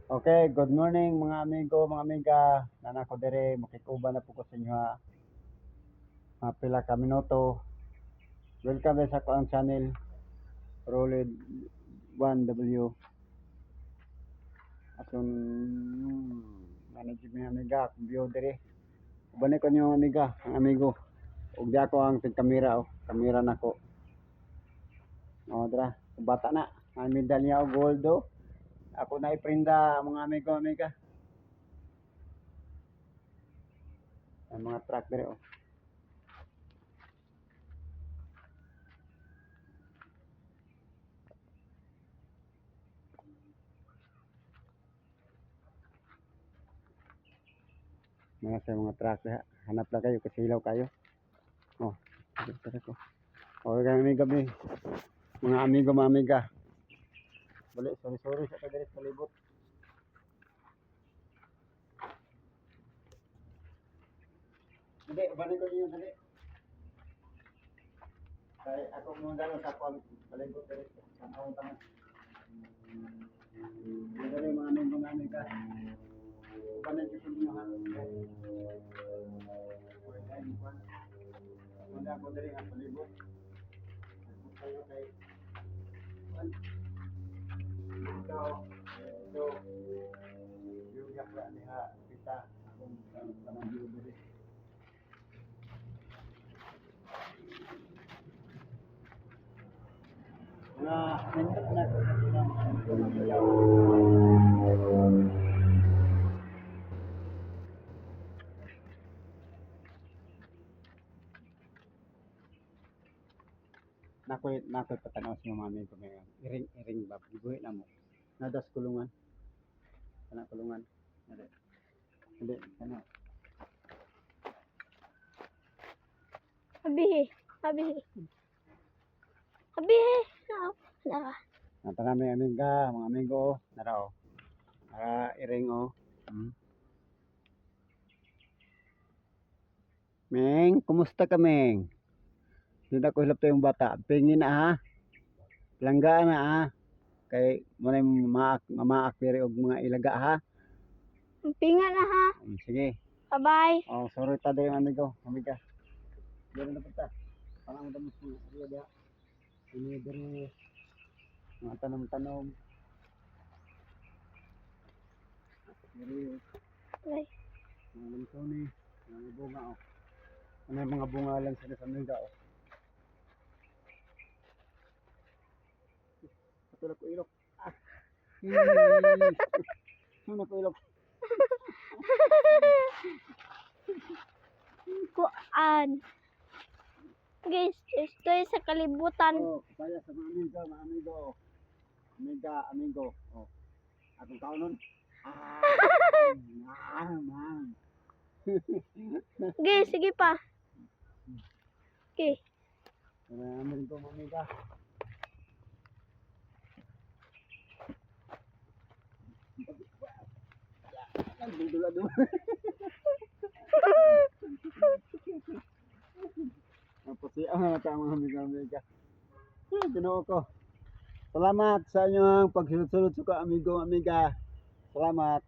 Okay, good morning mga amigo, mga amiga. Nanako dire makikuba na po ko sa inyo ha. Pila ka minuto. Welcome sa ako ang channel Rolid 1W. Atong manage mga amiga, view dire. Ubani ko niyo amiga, ang amigo. Ug di ako ang kamera kamera nako. Dra, bata na. Ang medalya og gold do. Ako na iprinda mga amigo, amiga. Ang mga truck dire mga truck ha. Hanap lang kayo kasi ilaw kayo. Tara ko. Okay kami gabi. Mga amigo, mga amiga. Bali, sorry sa kadiris palibot. Hindi, balik ko niyo dali. Kaya ako muna dalo sa pang palibot dali. Tanaw tanaw. Dali mga amigo, mga amiga. Balik ko niyo ha. Muna ako dali ang palibot. Kayo kay ito yung yakla niya kita akong tamang dili. Mga minute na ko nakoy patanaw sa mga amigo ngayon. Iring bab gibuhi na mo. Nadas kulungan. Kana kulungan. Hindi kana. Habihi. Nata namin amiga, mga amigo, naraw. Iring Meng, kumusta ka Meng? Hindi ko hilap yung bata. Pingin na ha. Langgaan na ha. Kay muna yung maak pero og mga ilaga ha. Pinga na ha. Sige. Bye-bye. Sorry ta yung amigo, amiga. Diyan na punta. Parang damos mo dia. Ini dari mga tanom-tanom. Dari Bye. mga toni, mga bunga Ano yung mga bunga lang sila sa amiga Patulog ko ilok. Ano ko ilok? Kuan. Guys, ito sa kalibutan. Kaya sa mga amigo. Amigo. Akong kaunon. Man. Guys, sige pa. Okay. Amin ko, amiga. Dudula. Pati ang mga amiga. Ginoo ko. Salamat sa inyong pagsunod-sunod sa amigo, amiga. Salamat.